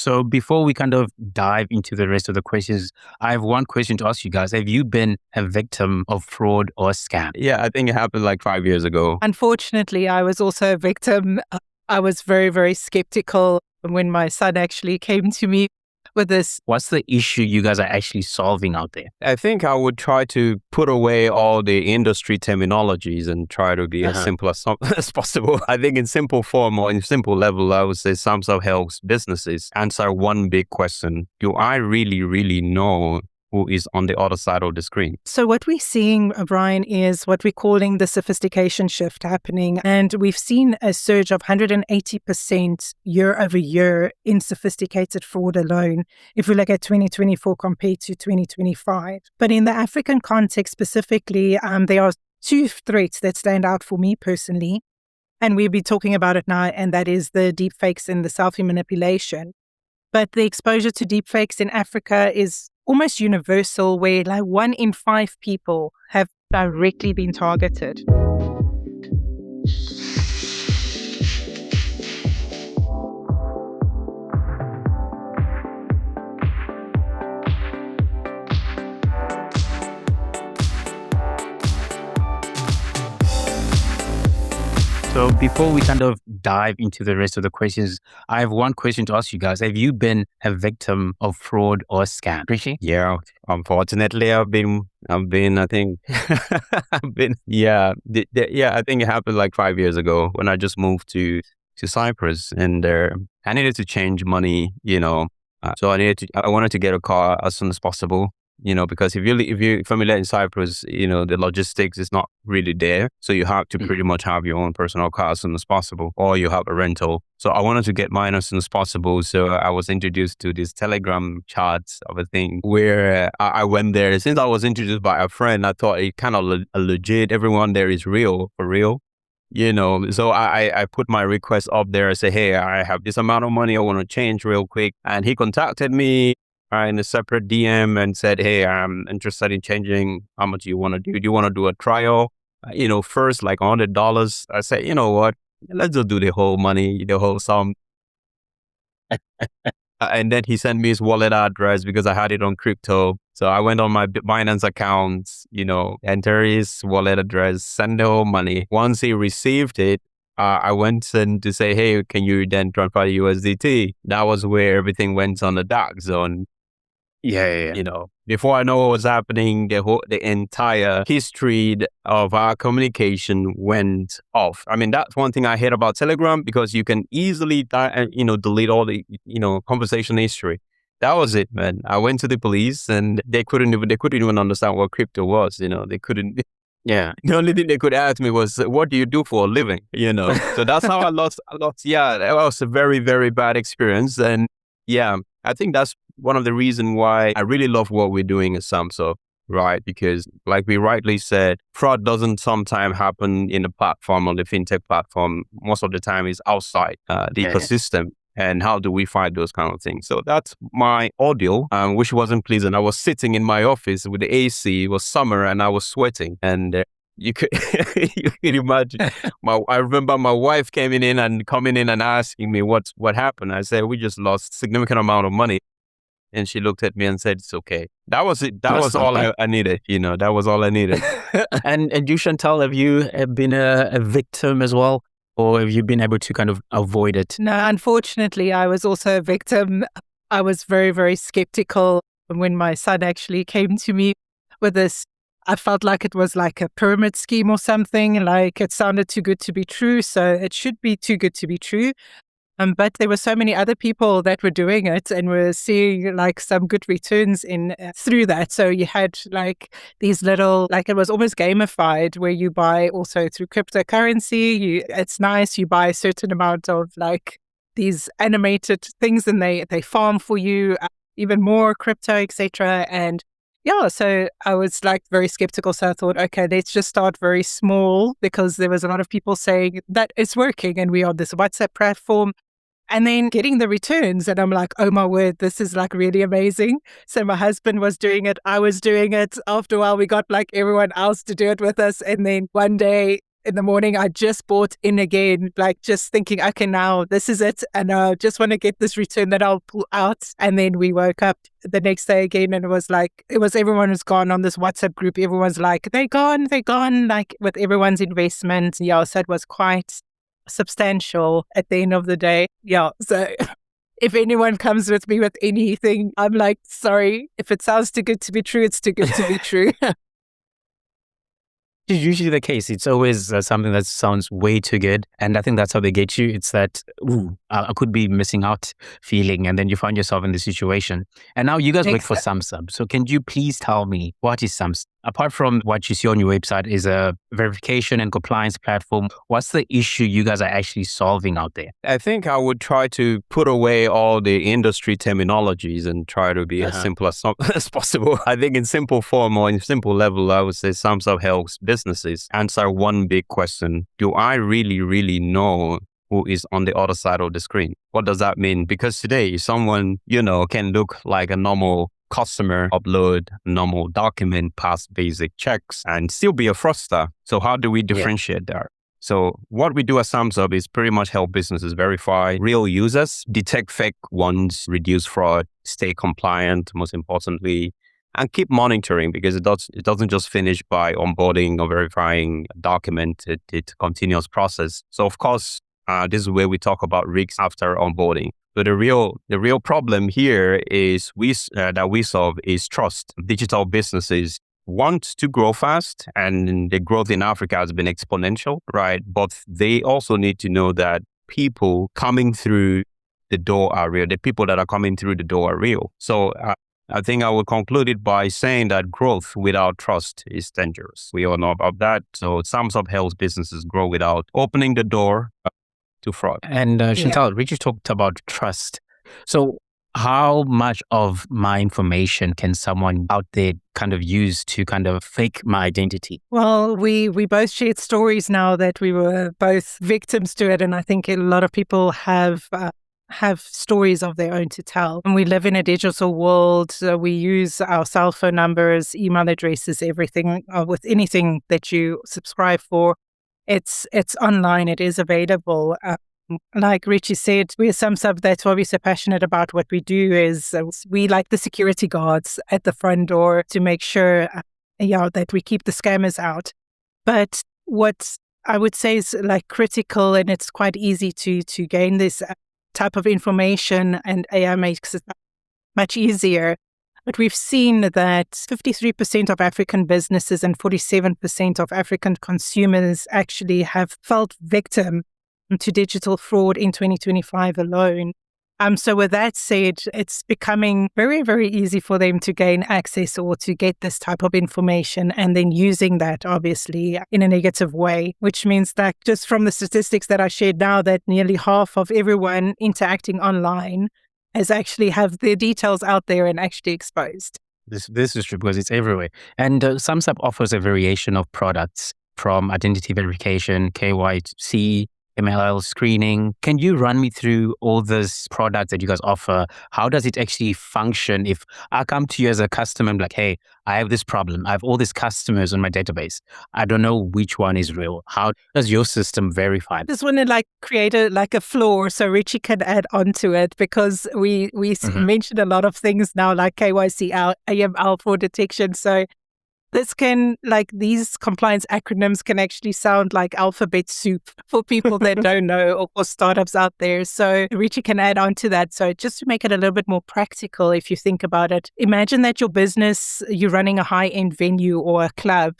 So before we kind of dive into the rest of the questions, I have one question to ask you guys. Have you been a victim of fraud or scam? Yeah, I think it happened like 5 years ago. Unfortunately, I was also a victim. I was very, very skeptical when my son actually came to me with this. What's the issue you guys are actually solving out there? I think I would try to put away all the industry terminologies and try to be as simple as possible. I think in simple form or in simple level, I would say Sumsub helps businesses answer one big question. Do I really know who is on the other side of the screen? So what we're seeing, Brian, is what we're calling the sophistication shift happening. And we've seen a surge of 180% year over year in sophisticated fraud alone, if we look at 2024 compared to 2025. But in the African context specifically, there are two threats that stand out for me personally. And we'll be talking about it now, and that is the deepfakes and the selfie manipulation. But the exposure to deepfakes in Africa is almost universal, where like 1 in 5 people have directly been targeted. So before we kind of dive into the rest of the questions, I have one question to ask you guys. Have you been a victim of fraud or scam? Richy? Yeah, unfortunately, I think, I think it happened like 5 years ago when I just moved to Cyprus, and I needed to change money, so I wanted to get a car as soon as possible. Because if you're familiar in Cyprus, the logistics is not really there. So you have to pretty much have your own personal car as soon as possible, or you have a rental. So I wanted to get mine as soon as possible. So I was introduced to this Telegram chats of a thing where I went there. Since I was introduced by a friend, I thought it kind of legit. Everyone there is real, for real. So I put my request up there and say, hey, I have this amount of money I want to change real quick. And he contacted me in a separate DM and said, hey, I'm interested in changing. How much do you want to do? Do you want to do a trial? First, like $100. I said, you know what? Let's just do the whole money, the whole sum. And then he sent me his wallet address because I had it on crypto. So I went on my Binance account, enter his wallet address, send the whole money. Once he received it, I went in to say, hey, can you then transfer USDT? That was where everything went on the dark zone. Yeah. Before I know what was happening, the entire history of our communication went off. I mean, that's one thing I hate about Telegram, because you can easily, delete all the, conversation history. That was it, man. I went to the police and they couldn't even understand what crypto was. They couldn't. Yeah. The only thing they could ask me was, what do you do for a living? So that's how I lost. Yeah, that was a very, very bad experience. And yeah, I think that's one of the reasons why I really love what we're doing at Sumsub, right? Because like we rightly said, fraud doesn't sometimes happen in the platform or the fintech platform. Most of the time it's outside the ecosystem. And how do we fight those kind of things? So that's my ordeal, which wasn't pleasant. I was sitting in my office with the AC. It was summer and I was sweating. And you could imagine. I remember my wife coming in and asking me what happened. I said, we just lost significant amount of money. And she looked at me and said, it's okay. That was it. That was all I needed. That was all I needed. And you, Chantal, have you been a victim as well? Or have you been able to kind of avoid it? No, unfortunately, I was also a victim. I was very, very skeptical when my son actually came to me with this. I felt like it was like a pyramid scheme or something, like it sounded too good to be true. So it should be too good to be true. But there were so many other people that were doing it and were seeing like some good returns through that. So you had like these little, like it was almost gamified, where you buy also through cryptocurrency. It's nice. You buy a certain amount of like these animated things, and they farm for you even more crypto, etc. And yeah, so I was like very skeptical. So I thought, okay, let's just start very small, because there was a lot of people saying that it's working, and we are on this WhatsApp platform. And then getting the returns, and I'm like, oh my word, this is like really amazing. So my husband was doing it, I was doing it. After a while, we got like everyone else to do it with us. And then one day in the morning, I just bought in again, like just thinking, okay, now this is it. And I just want to get this return that I'll pull out. And then we woke up the next day again and everyone was gone on this WhatsApp group. Everyone's like, they're gone, like with everyone's investment. Yeah. So it was quite substantial at the end of the day. Yeah. So if anyone comes with me with anything, I'm like, sorry, if it sounds too good to be true, it's too good to be true. It's usually the case. It's always something that sounds way too good. And I think that's how they get you. It's that, I could be missing out feeling. And then you find yourself in the situation. And now you guys work for Sumsub. So can you please tell me, what is Sumsub? Apart from what you see on your website is a verification and compliance platform, what's the issue you guys are actually solving out there? I think I would try to put away all the industry terminologies and try to be as simple as possible. I think in simple form or in simple level, I would say Sumsub helps businesses answer one big question. Do I really, really know who is on the other side of the screen? What does that mean? Because today, someone, can look like a normal customer, upload normal document, pass basic checks, and still be a fraudster. So how do we differentiate there? So what we do at Sumsub is pretty much help businesses verify real users, detect fake ones, reduce fraud, stay compliant, most importantly, and keep monitoring, because it doesn't just finish by onboarding or verifying a document. It's a continuous process. So of course, this is where we talk about risks after onboarding. But the real problem here is that we solve is trust. Digital businesses want to grow fast, and the growth in Africa has been exponential, right? But they also need to know that people coming through the door are real. The people that are coming through the door are real. So I think I would conclude it by saying that growth without trust is dangerous. We all know about that. So Sumsub helps businesses grow without opening the door to fraud. And Chantal, Richy talked about trust. So how much of my information can someone out there kind of use to kind of fake my identity? Well, we both shared stories now that we were both victims to it. And I think a lot of people have stories of their own to tell. And we live in a digital world. So we use our cell phone numbers, email addresses, everything with anything that you subscribe for. It's online. It is available. Like Richy said, we're Sumsub. That's why we're so passionate about what we do. Is we like the security guards at the front door to make sure, that we keep the scammers out. But what I would say is like critical, and it's quite easy to gain this type of information, and AI makes it much easier. But we've seen that 53% of African businesses and 47% of African consumers actually have felt victim to digital fraud in 2025 alone. So with that said, it's becoming very, very easy for them to gain access or to get this type of information, and then using that obviously in a negative way, which means that just from the statistics that I shared now, that nearly half of everyone interacting online has actually have their details out there and actually exposed. This is true because it's everywhere. And Sumsub offers a variation of products from identity verification, KYC, MLL screening. Can you run me through all those products that you guys offer? How does it actually function? If I come to you as a customer, I'm like, hey, I have this problem. I have all these customers on my database. I don't know which one is real. How does your system verify? Just want to create a floor so Richy can add on to it, because we mentioned a lot of things now like KYC, AML fraud detection. So this can, these compliance acronyms can actually sound like alphabet soup for people that don't know, or for startups out there. So Richy can add on to that. So just to make it a little bit more practical, if you think about it, imagine that your business, you're running a high-end venue or a club,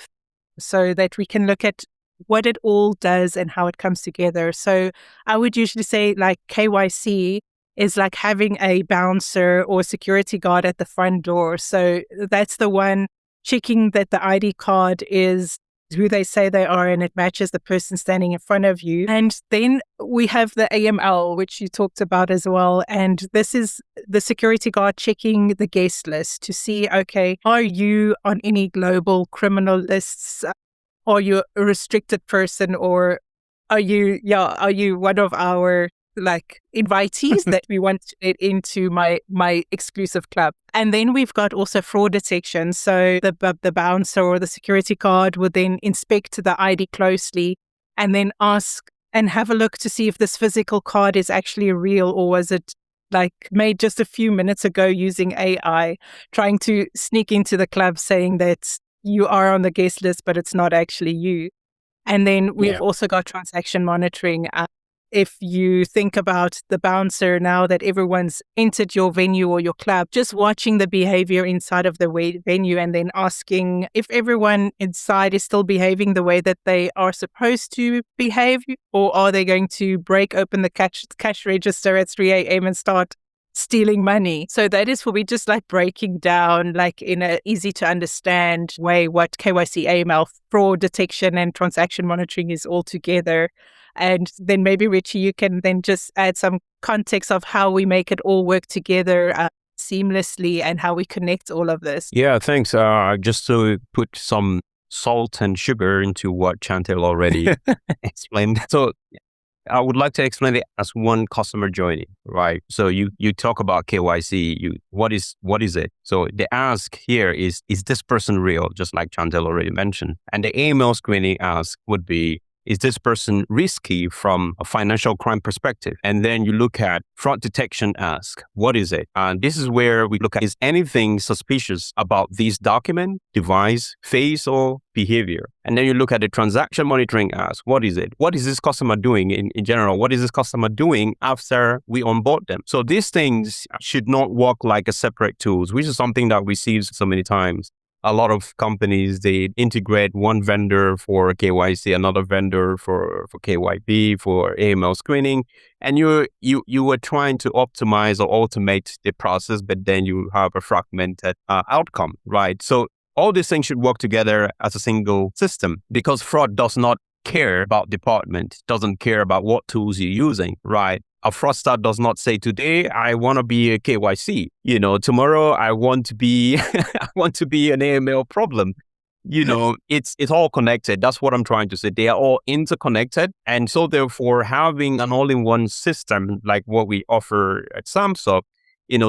so that we can look at what it all does and how it comes together. So I would usually say KYC is like having a bouncer or security guard at the front door. So that's the one checking that the ID card is who they say they are and it matches the person standing in front of you. And then we have the AML, which you talked about as well. And this is the security guard checking the guest list to see, okay, are you on any global criminal lists? Are you a restricted person, or are you one of our invitees that we want to get into my exclusive club? And then we've got also fraud detection. So the bouncer or the security guard would then inspect the ID closely and then ask and have a look to see if this physical card is actually real, or was it like made just a few minutes ago using AI, trying to sneak into the club saying that you are on the guest list, but it's not actually you. And then we've also got transaction monitoring. If you think about the bouncer, now that everyone's entered your venue or your club, just watching the behavior inside of the venue and then asking if everyone inside is still behaving the way that they are supposed to behave, or are they going to break open the cash register at 3 a.m. and start stealing money. So that is for me just like breaking down like in a easy to understand way what KYC, AML, fraud detection and transaction monitoring is all together. And then maybe Richy, you can then just add some context of how we make it all work together seamlessly and how we connect all of this. Yeah, thanks. Just to put some salt and sugar into what Chantal already explained. So I would like to explain it as one customer journey, right? So you talk about KYC, what is it? So the ask here is this person real? Just like Chantal already mentioned. And the AML screening ask would be, is this person risky from a financial crime perspective? And then you look at fraud detection ask, what is it? And this is where we look at, is anything suspicious about this document, device, face, or behavior? And then you look at the transaction monitoring ask, what is it? What is this customer doing in general? What is this customer doing after we onboard them? So these things should not work like a separate tools, which is something that we see so many times. A lot of companies, they integrate one vendor for KYC, another vendor for KYB, for AML screening. And you were trying to optimize or automate the process, but then you have a fragmented outcome, right? So all these things should work together as a single system, because fraud does not care about department, doesn't care about what tools you're using, right? A fraudster does not say, today I want to be a KYC. Tomorrow I want to be I want to be an AML problem. It's all connected. That's what I'm trying to say. They are all interconnected. And so therefore having an all-in-one system like what we offer at Sumsub,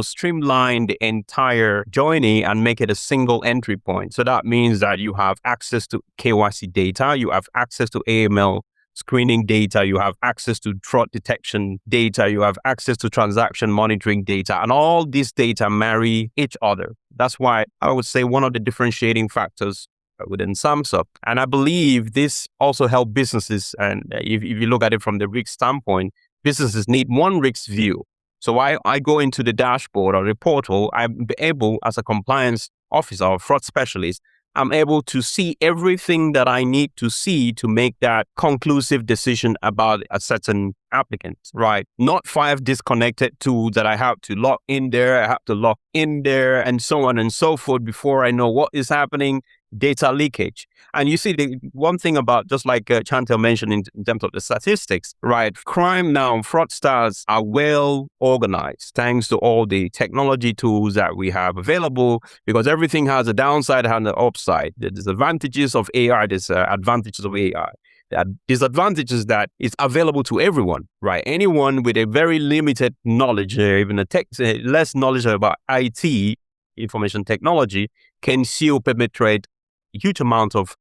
streamline the entire journey and make it a single entry point. So that means that you have access to KYC data, you have access to AML screening data, you have access to fraud detection data, you have access to transaction monitoring data, and all these data marry each other. That's why I would say one of the differentiating factors within Sumsub. And I believe this also helps businesses. And if you look at it from the risk standpoint, businesses need one risk view. So I go into the dashboard or the portal, I'm able, as a compliance officer or fraud specialist, I'm able to see everything that I need to see to make that conclusive decision about a certain applicant, right? Not 5 disconnected tools that I have to log in there, I have to log in there, and so on and so forth before I know what is happening. Data leakage. And you see, the one thing about, just like Chantal mentioned in terms of the statistics, right? Crime now, fraudsters are well organized thanks to all the technology tools that we have available, because everything has a downside and an upside. There's advantages of AI, there's advantages of AI. There are disadvantages that is available to everyone, right? Anyone with a very limited knowledge, even less knowledge about IT, information technology, can still perpetrate huge amount of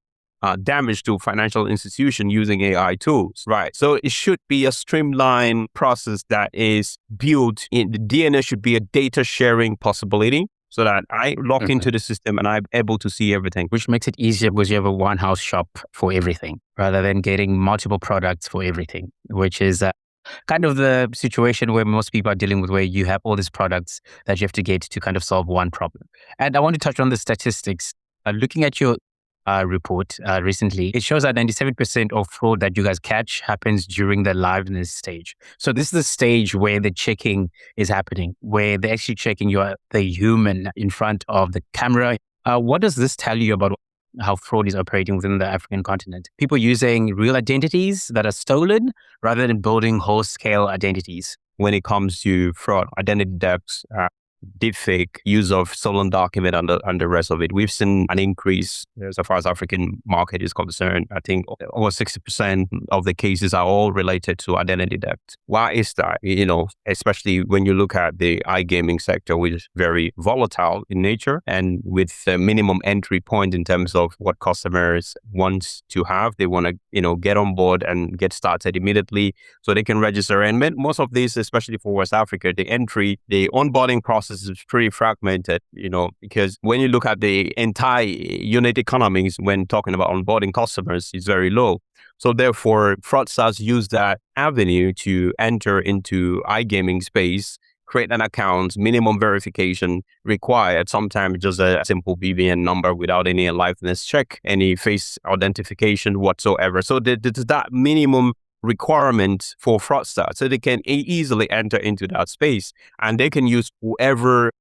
damage to financial institution using AI tools, right? So it should be a streamlined process that is built in. The DNA should be a data sharing possibility, so that I log into the system and I'm able to see everything. Which makes it easier because you have a one-house shop for everything, rather than getting multiple products for everything, which is kind of the situation where most people are dealing with, where you have all these products that you have to get to kind of solve one problem. And I want to touch on the statistics. Looking at your report recently, it shows that 97% of fraud that you guys catch happens during the liveness stage. So this is the stage where the checking is happening, where they're actually checking the human in front of the camera. What does this tell you about how fraud is operating within the African continent? People using real identities that are stolen rather than building whole-scale identities. When it comes to fraud, identity theft, deepfake, use of stolen document and the rest of it. We've seen an increase as far as African market is concerned. I think over 60% of the cases are all related to identity theft. Why is that? Especially when you look at the iGaming sector, which is very volatile in nature and with a minimum entry point in terms of what customers want to have. They want to, get on board and get started immediately so they can register. And most of these, especially for West Africa, the onboarding process is pretty fragmented, because when you look at the entire unit economics, when talking about onboarding customers, it's very low. So therefore, fraudsters use that avenue to enter into iGaming space, create an account, minimum verification required, sometimes just a simple BVN number without any liveness check, any face identification whatsoever. So there's that minimum requirement for fraudsters, so they can easily enter into that space and they can use whatever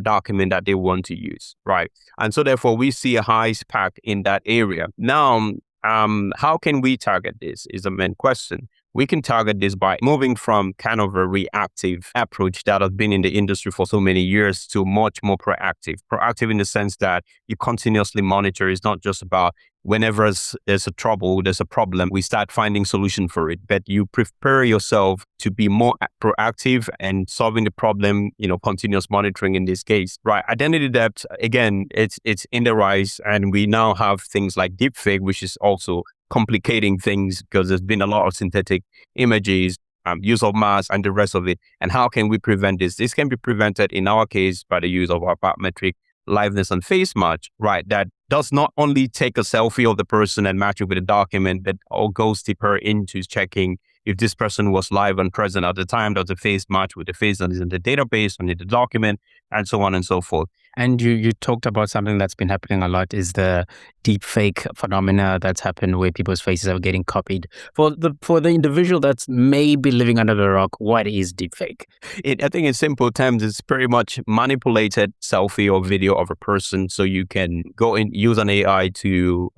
document that they want to use, right? And so therefore we see a high spike in that area. Now, how can we target this is the main question. We can target this by moving from kind of a reactive approach that has been in the industry for so many years to much more proactive. Proactive in the sense that you continuously monitor. It's not just about whenever there's a trouble, there's a problem, we start finding solution for it. But you prepare yourself to be more proactive and solving the problem, continuous monitoring in this case, right? Identity theft, again, it's in the rise. And we now have things like deepfake, which is also complicating things because there's been a lot of synthetic images, use of masks and the rest of it. And how can we prevent this? This can be prevented in our case by the use of our biometric liveness and face match, right? That does not only take a selfie of the person and match it with a document, but all goes deeper into checking if this person was live and present at the time. Does the face match with the face that is in the database and in the document, and so on and so forth. And you talked about something that's been happening a lot is the deepfake phenomena that's happened where people's faces are getting copied. For the individual that's maybe living under the rock, what is deepfake? I think in simple terms, it's pretty much manipulated selfie or video of a person. So you can go and use an AI to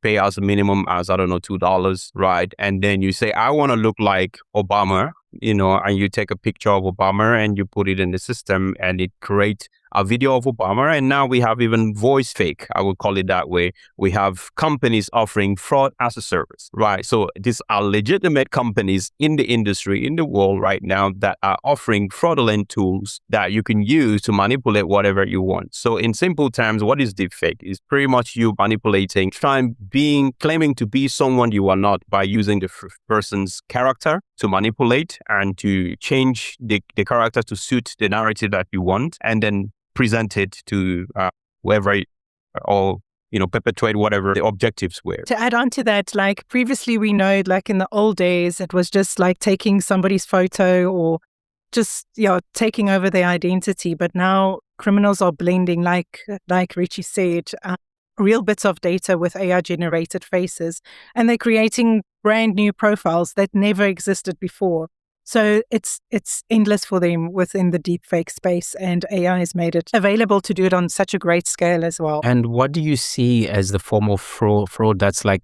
pay as a minimum as, $2, right? And then you say, I want to look like Obama, and you take a picture of Obama and you put it in the system and it creates a video of Obama. And now we have even voice fake, I would call it that way. We have companies offering fraud as a service, right? So these are legitimate companies in the industry, in the world right now that are offering fraudulent tools that you can use to manipulate whatever you want. So in simple terms, what is deepfake? It's pretty much you manipulating, claiming to be someone you are not by using the person's character to manipulate and to change the character to suit the narrative that you want, and then present it to whoever or perpetuate whatever the objectives were. To add on to that, like previously we know, like in the old days, it was just like taking somebody's photo or just taking over their identity. But now criminals are blending, like Richy said, real bits of data with AI generated faces, and they're creating brand new profiles that never existed before. So it's endless for them within the deepfake space, and AI has made it available to do it on such a great scale as well. And what do you see as the form of fraud that's like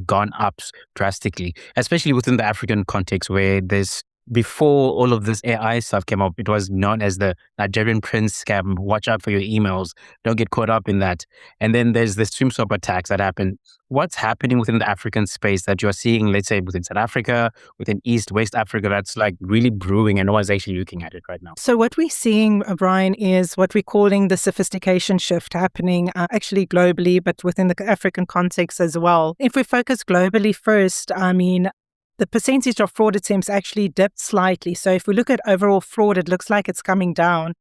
gone up drastically, especially within the African context where there's before all of this AI stuff came up, it was known as the Nigerian Prince scam. Watch out for your emails. Don't get caught up in that. And then there's the Sumsub attacks that happen. What's happening within the African space that you're seeing, let's say, within South Africa, within East, West Africa, that's like really brewing and no one's actually looking at it right now? So what we're seeing, Brian, is what we're calling the sophistication shift happening actually globally, but within the African context as well. If we focus globally first, the percentage of fraud attempts actually dipped slightly. So if we look at overall fraud, it looks like it's coming down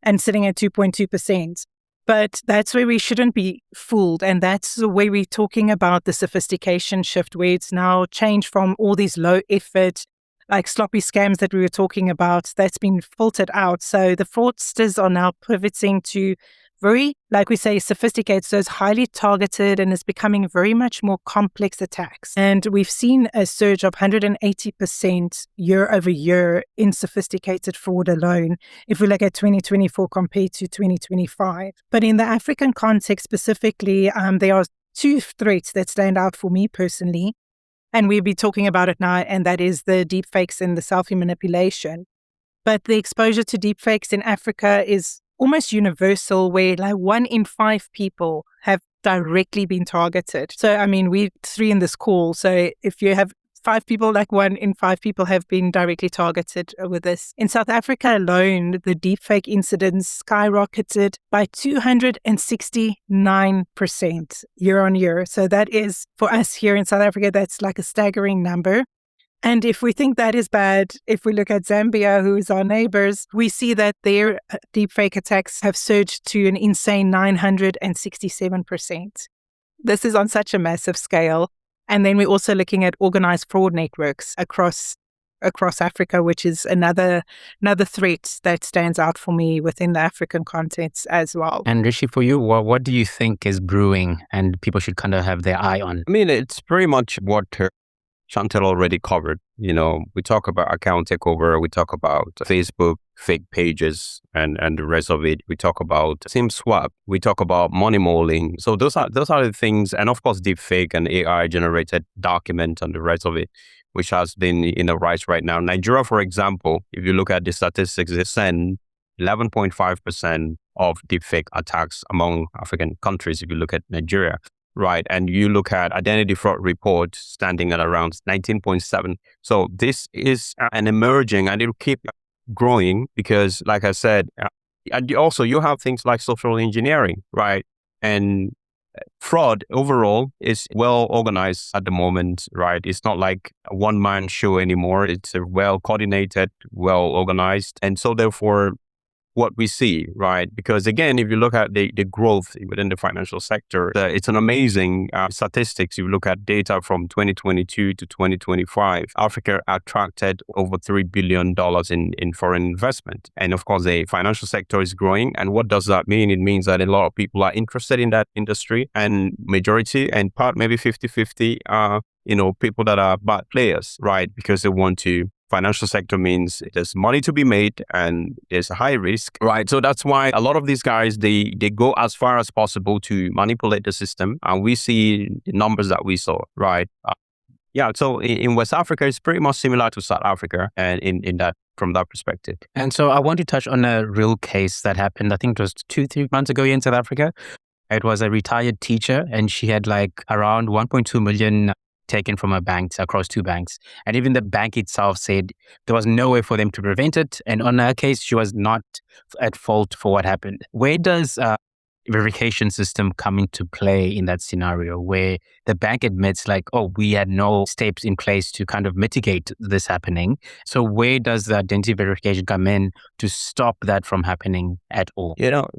and sitting at 2.2%. But that's where we shouldn't be fooled. And that's the way we're talking about the sophistication shift, where it's now changed from all these low effort, like sloppy scams that we were talking about, that's been filtered out. So the fraudsters are now pivoting to very, like we say, sophisticated. So it's highly targeted and it's becoming very much more complex attacks. And we've seen a surge of 180% year over year in sophisticated fraud alone, if we look at 2024 compared to 2025. But in the African context specifically, there are two threats that stand out for me personally. And we'll be talking about it now, and that is the deepfakes and the selfie manipulation. But the exposure to deepfakes in Africa is almost universal, where like 1 in 5 people have directly been targeted. So, I mean, we 3 in this call. So if you have 5 people, like 1 in 5 people have been directly targeted with this. In South Africa alone, the deepfake incidents skyrocketed by 269% year on year. So that is, for us here in South Africa, that's like a staggering number. And if we think that is bad, if we look at Zambia, who is our neighbors, we see that their deepfake attacks have surged to an insane 967%. This is on such a massive scale. And then we're also looking at organized fraud networks across Africa, which is another threat that stands out for me within the African context as well. And Richy, for you, what do you think is brewing and people should kind of have their eye on? I mean, it's pretty much what Chantal already covered. We talk about account takeover, we talk about Facebook fake pages and the rest of it. We talk about SIM swap, we talk about money molding. So those are the things, and of course deepfake and AI generated document and the rest of it, which has been in the rise right now. Nigeria, for example, if you look at the statistics, they send 11.5% of deepfake attacks among African countries. If you look at Nigeria. Right. And you look at identity fraud report standing at around 19.7. So this is an emerging, and it'll keep growing because, like I said, and also you have things like social engineering, right? And fraud overall is well organized at the moment, right? It's not like a one-man show anymore. It's a well coordinated, well organized. And so therefore, what we see, right? Because again, if you look at the growth within the financial sector, it's an amazing statistics. If you look at data from 2022 to 2025, Africa attracted over $3 billion in foreign investment. And of course, the financial sector is growing. And what does that mean? It means that a lot of people are interested in that industry, and majority and part, maybe 50-50, are, people that are bad players, right? Because they want to. Financial sector means there's money to be made and there's a high risk, right? So that's why a lot of these guys, they go as far as possible to manipulate the system. And we see the numbers that we saw, right? So in West Africa, it's pretty much similar to South Africa and in that, from that perspective. And so I want to touch on a real case that happened, I think it was 2-3 months ago here in South Africa. It was a retired teacher and she had like around 1.2 million taken from her banks across 2 banks. And even the bank itself said there was no way for them to prevent it. And on her case, she was not at fault for what happened. Where does verification system come into play in that scenario where the bank admits like, oh, we had no steps in place to kind of mitigate this happening? So where does the identity verification come in to stop that from happening at all?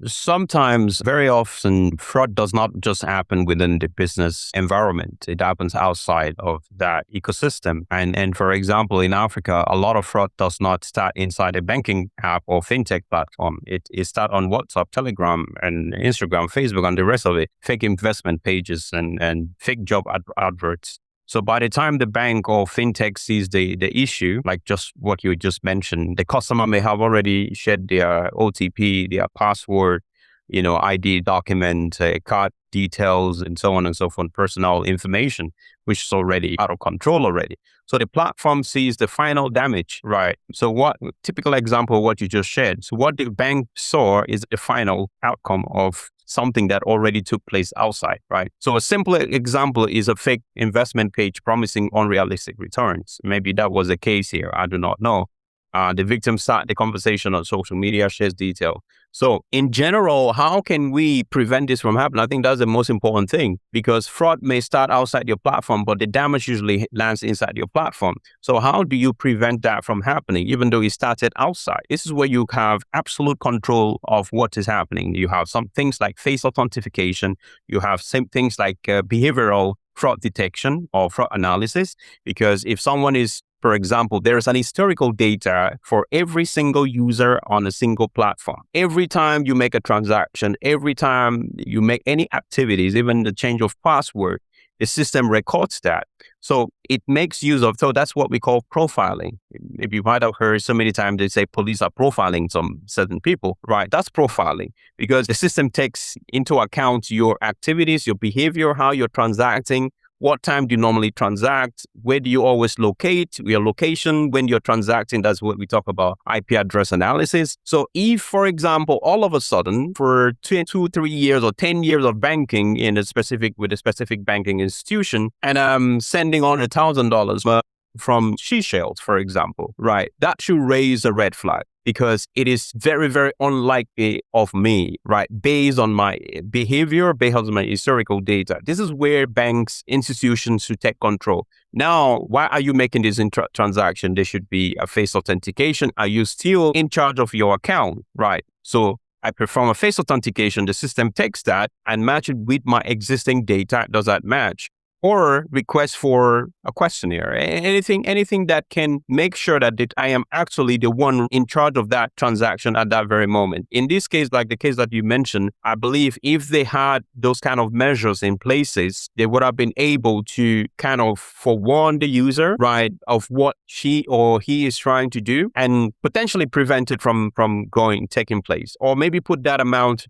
Sometimes, very often, fraud does not just happen within the business environment. It happens outside of that ecosystem. And for example, in Africa, a lot of fraud does not start inside a banking app or fintech platform. It starts on WhatsApp, Telegram, and Instagram, Facebook, and the rest of it. Fake investment pages and fake job adverts. So by the time the bank or fintech sees the issue, like just what you just mentioned, the customer may have already shared their OTP, their password, ID document, card details, and so on and so forth, personal information, which is already out of control already. So the platform sees the final damage, right? So what typical example, what you just shared. So what the bank saw is the final outcome of something that already took place outside, right? So a simple example is a fake investment page promising unrealistic returns. Maybe that was the case here. I do not know. The victim start the conversation on social media, shares detail. So in general, how can we prevent this from happening? I think that's the most important thing, because fraud may start outside your platform, but the damage usually lands inside your platform. So how do you prevent that from happening, even though it started outside? This is where you have absolute control of what is happening. You have some things like face authentication. You have some things like behavioral fraud detection or fraud analysis, because if someone is, for example, there is an historical data for every single user on a single platform. Every time you make a transaction, every time you make any activities, even the change of password, the system records that. So it makes use of, so that's what we call profiling. If you might have heard so many times they say police are profiling some certain people, right? That's profiling, because the system takes into account your activities, your behavior, how you're transacting, what time do you normally transact? Where do you always locate? Your location when you're transacting, that's what we talk about, IP address analysis. So if, for example, all of a sudden for 2, 3 years or 10 years of banking with a specific banking institution, and I'm sending on $1,000 from Seychelles, for example, right? That should raise a red flag, because it is very, very unlikely of me, right? Based on my behavior, based on my historical data. This is where banks, institutions should take control. Now, why are you making this transaction? There should be a face authentication. Are you still in charge of your account, right? So I perform a face authentication. The system takes that and match it with my existing data. Does that match? Or request for a questionnaire, anything that can make sure that I am actually the one in charge of that transaction at that very moment. In this case, like the case that you mentioned, I believe if they had those kind of measures in places, they would have been able to kind of forewarn the user, right, of what she or he is trying to do, and potentially prevent it from taking place, or maybe put that amount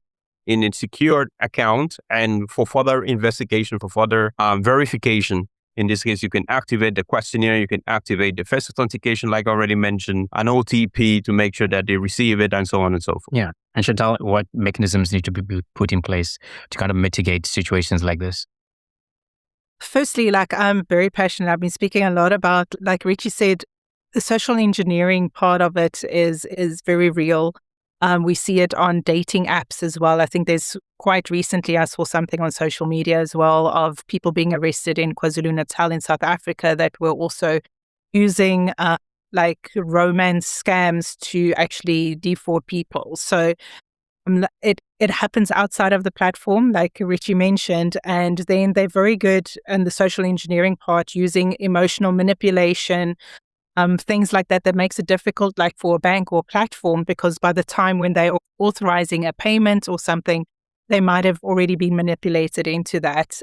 in a secured account, and for further investigation, for further verification. In this case, you can activate the questionnaire, you can activate the face authentication, like I already mentioned, an OTP to make sure that they receive it, and so on and so forth. Yeah. And Chantal, what mechanisms need to be put in place to kind of mitigate situations like this? Firstly, like, I'm very passionate. I've been speaking a lot about, like Richy said, the social engineering part of it is very real. We see it on dating apps as well. I think there's quite recently, I saw something on social media as well of people being arrested in KwaZulu-Natal in South Africa that were also using like romance scams to actually defraud people. So it happens outside of the platform, like Richy mentioned, and then they're very good in the social engineering part, using emotional manipulation, things like that makes it difficult, like for a bank or platform, because by the time when they're authorizing a payment or something, they might have already been manipulated into that.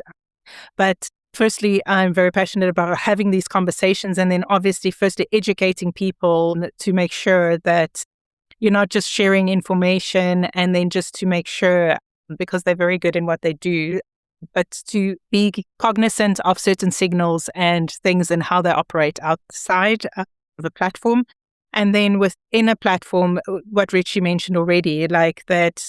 But firstly, I'm very passionate about having these conversations, and then obviously firstly educating people to make sure that you're not just sharing information, and then just to make sure, because they're very good in what they do, but to be cognizant of certain signals and things and how they operate outside of the platform. And then within a platform, what Richy mentioned already, like that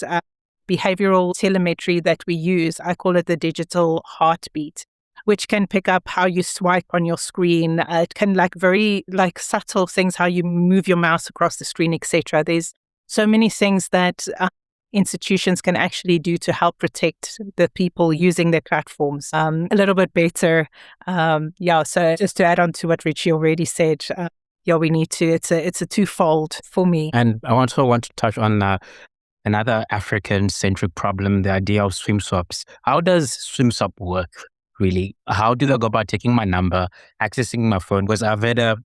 behavioral telemetry that we use, I call it the digital heartbeat, which can pick up how you swipe on your screen. It can very subtle things, how you move your mouse across the screen, etc. There's so many things that institutions can actually do to help protect the people using their platforms a little bit better. So just to add on to what Richy already said, we need to, it's a twofold for me. And I also want to touch on another African-centric problem, the idea of swim swaps. How does swim swap work, really? How do they go about taking my number, accessing my phone? Because I've had a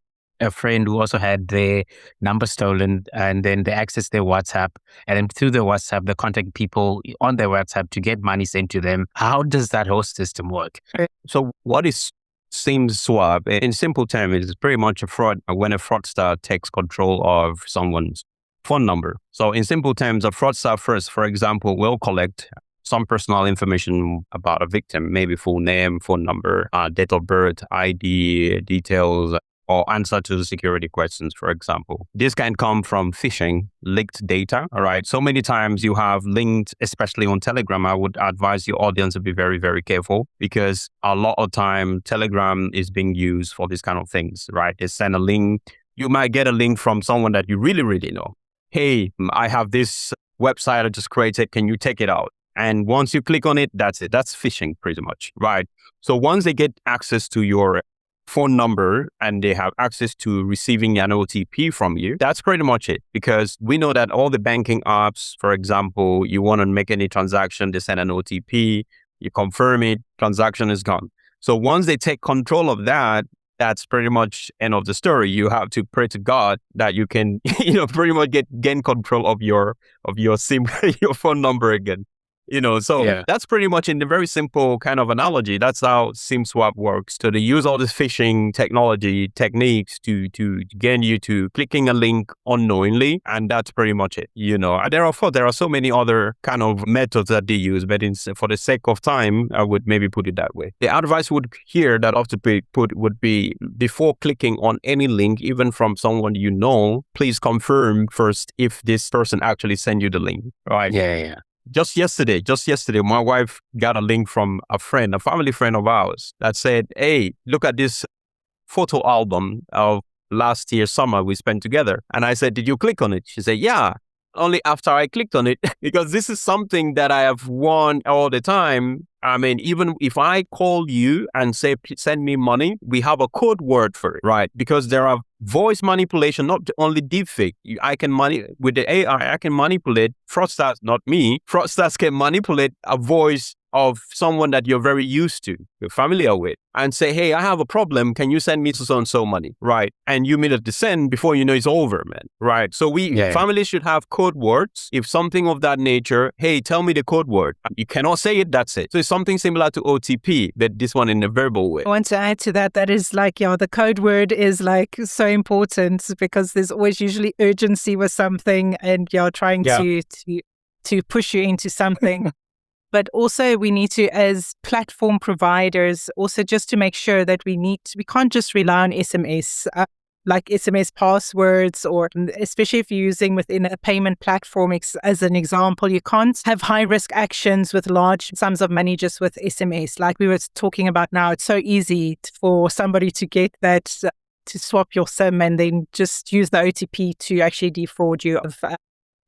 friend who also had their number stolen, and then they access their WhatsApp, and then through their WhatsApp, they contact people on their WhatsApp to get money sent to them. How does that whole system work? So what is SIM swap? In simple terms, it's pretty much a fraud when a fraudster takes control of someone's phone number. So in simple terms, a fraudster first, for example, will collect some personal information about a victim, maybe full name, phone number, date of birth, ID details, or answer to the security questions, for example. This can come from phishing, leaked data, all right? So many times you have linked, especially on Telegram, I would advise your audience to be very, very careful, because a lot of time Telegram is being used for these kind of things, right? They send a link. You might get a link from someone that you really, really know. Hey, I have this website I just created. Can you take it out? And once you click on it, that's it. That's phishing pretty much, right? So once they get access to your phone number and they have access to receiving an OTP from you, that's pretty much it. Because we know that all the banking apps, for example, you want to make any transaction, they send an OTP, you confirm it, transaction is gone. So once they take control of that, that's pretty much end of the story. You have to pray to God that you can, pretty much gain control of your SIM, your phone number again. So that's pretty much in the very simple kind of analogy. That's how SIM-swap works. So they use all this phishing techniques to get you to clicking a link unknowingly, and that's pretty much it. And there are so many other kind of methods that they use, but for the sake of time, I would maybe put it that way. The advice would would be, before clicking on any link, even from someone please confirm first if this person actually sent you the link, right? Yeah. Just yesterday, my wife got a link from a family friend of ours that said, "Hey, look at this photo album of last year summer we spent together." And I said, "Did you click on it?" She said, "Yeah." Only after I clicked on it, because this is something that I have worn all the time. I mean, even if I call you and say, send me money, we have a code word for it, right? Because there are voice manipulation, not only deepfake. With the AI, I can manipulate fraudsters, not me. Fraudsters can manipulate a voice of someone that you're very used to, you're familiar with, and say, "Hey, I have a problem. Can you send me so-and-so money?" Right? And you immediately send before you know it's over, man. Right? So families should have code words. If something of that nature, "Hey, tell me the code word." You cannot say it, that's it. So it's something similar to OTP, but this one in a verbal way. I want to add to that. That is like, the code word is like so important, because there's always usually urgency with something, and you're trying to push you into something. But also we need to, as platform providers, also just to make sure that we can't just rely on SMS, like SMS passwords, or especially if you're using within a payment platform, as an example, you can't have high risk actions with large sums of money just with SMS. Like we were talking about now, it's so easy for somebody to get that, to swap your SIM and then just use the OTP to actually defraud you of a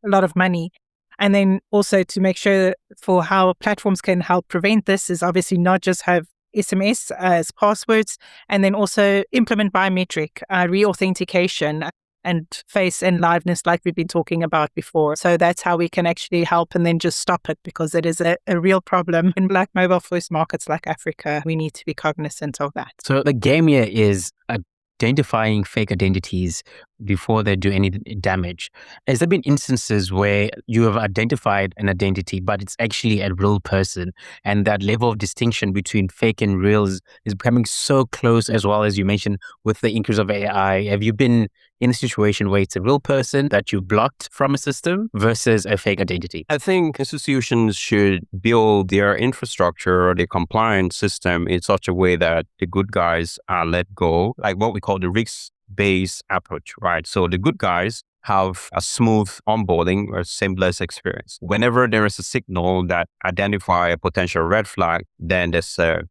lot of money. And then also to make sure for how platforms can help prevent this is obviously not just have SMS as passwords, and then also implement biometric re-authentication and face and liveness, like we've been talking about before. So that's how we can actually help and then just stop it, because it is a real problem in Black mobile first markets like Africa. We need to be cognizant of that. So the game here is identifying fake identities before they do any damage. Has there been instances where you have identified an identity, but it's actually a real person, and that level of distinction between fake and real is becoming so close, as well as you mentioned with the increase of AI? Have you been in a situation where it's a real person that you blocked from a system versus a fake identity? I think institutions should build their infrastructure or their compliance system in such a way that the good guys are let go, like what we call the risk-based approach, right? So the good guys have a smooth onboarding or seamless experience. Whenever there is a signal that identify a potential red flag, then there's a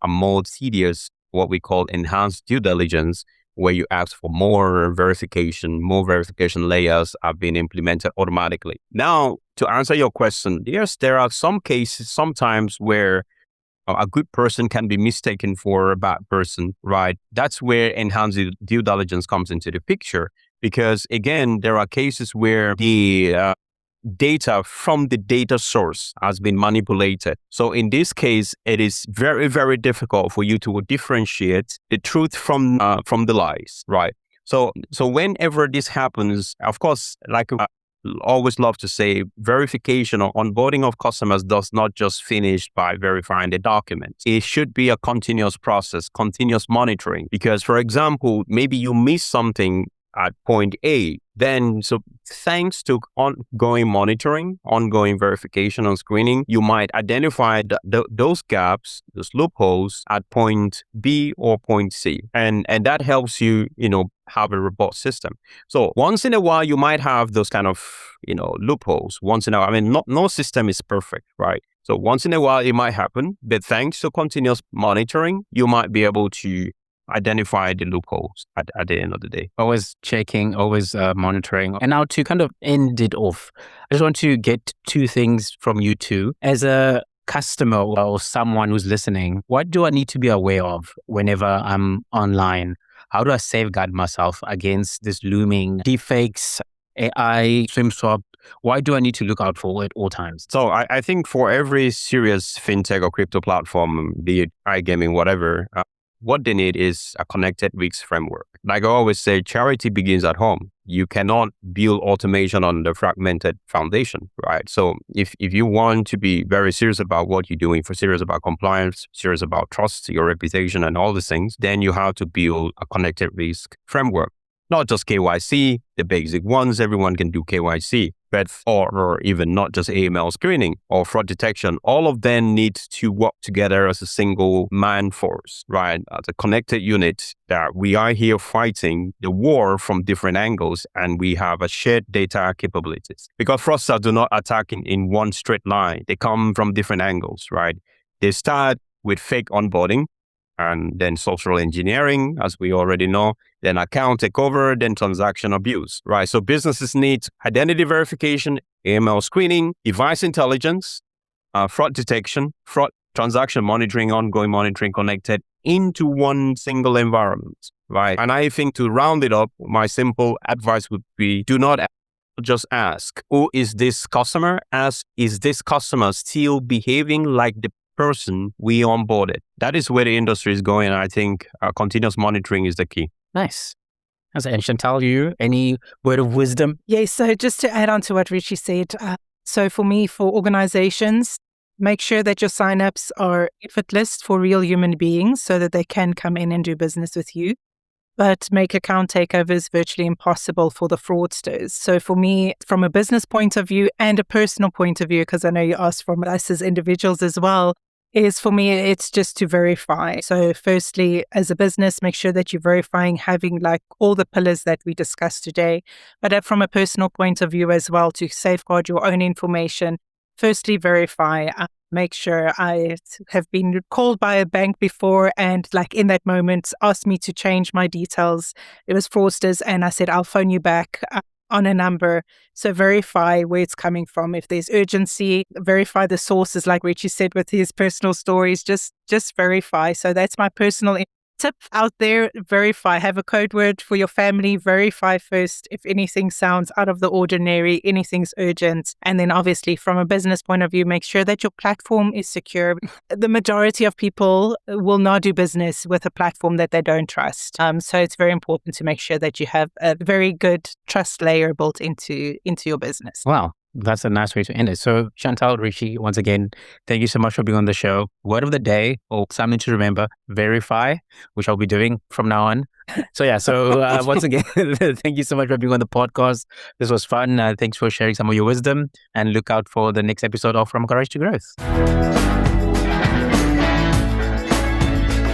more tedious, what we call enhanced due diligence, where you ask for more verification layers are being implemented automatically. Now, to answer your question, yes, there are some cases sometimes where a good person can be mistaken for a bad person, right? That's where enhanced due diligence comes into the picture. Because again, there are cases where the data from the data source has been manipulated. So in this case, it is very, very difficult for you to differentiate the truth from the lies, right? So whenever this happens, of course, like I always love to say, verification or onboarding of customers does not just finish by verifying the document. It should be a continuous process, continuous monitoring. Because, for example, maybe you miss something at point A. Then, so thanks to ongoing monitoring, ongoing verification and screening, you might identify those gaps, those loopholes at point B or point C. And that helps you, have a robust system. So once in a while, you might have those kind of, loopholes. Once in a while, I mean, no system is perfect, right? So once in a while, it might happen. But thanks to continuous monitoring, you might be able to identify the loopholes at the end of the day. Always checking, always monitoring. And now to kind of end it off, I just want to get two things from you two. As a customer or someone who's listening, what do I need to be aware of whenever I'm online? How do I safeguard myself against this looming deepfakes, AI, SIM-swap? Why do I need to look out for it at all times? So I think for every serious fintech or crypto platform, be it iGaming, whatever, what they need is a connected risks framework. Like I always say, charity begins at home. you cannot build automation on the fragmented foundation, right? So if you want to be very serious about what you're doing, for serious about compliance, serious about trust, your reputation and all these things, then you have to build a connected risk framework. Not just KYC, the basic ones, everyone can do KYC, but or even not just AML screening or fraud detection. All of them need to work together as a single man force, right? As a connected unit that we are here fighting the war from different angles and we have a shared data capabilities. Because fraudsters do not attack in one straight line. They come from different angles, right? They start with fake onboarding, and then social engineering, as we already know, then account takeover, then transaction abuse, right? So businesses need identity verification, AML screening, device intelligence, fraud detection, fraud transaction monitoring, ongoing monitoring connected into one single environment, right? And I think to round it up, my simple advice would be, do not just ask, who is this customer? Ask, is this customer still behaving like the person we onboarded? That is where the industry is going. I think continuous monitoring is the key. Nice. And Chantal, you, any word of wisdom? Yes, so just to add on to what Richy said, so for me, for organizations, make sure that your signups are effortless for real human beings so that they can come in and do business with you. But make account takeovers virtually impossible for the fraudsters. So for me, from a business point of view and a personal point of view, because I know you asked from us as individuals as well, is for me, it's just to verify. So firstly, as a business, make sure that you're verifying, having like all the pillars that we discussed today. But from a personal point of view as well, to safeguard your own information, firstly, verify. Make sure I have been called by a bank before and like in that moment asked me to change my details. It was fraudsters and I said, I'll phone you back on a number. So verify where it's coming from. If there's urgency, verify the sources, like Richy said with his personal stories, just verify. So that's my personal tip out there. Verify. Have a code word for your family. Verify first if anything sounds out of the ordinary, anything's urgent. And then obviously from a business point of view, make sure that your platform is secure. The majority of people will not do business with a platform that they don't trust. So it's very important to make sure that you have a very good trust layer built into your business. Wow. That's a nice way to end it. So Chantal, Richy, once again, thank you so much for being on the show. Word of the day, or something to remember, verify, which I'll be doing from now on. So once again, thank you so much for being on the podcast. This was fun. Thanks for sharing some of your wisdom, and look out for the next episode of From Courage to Growth.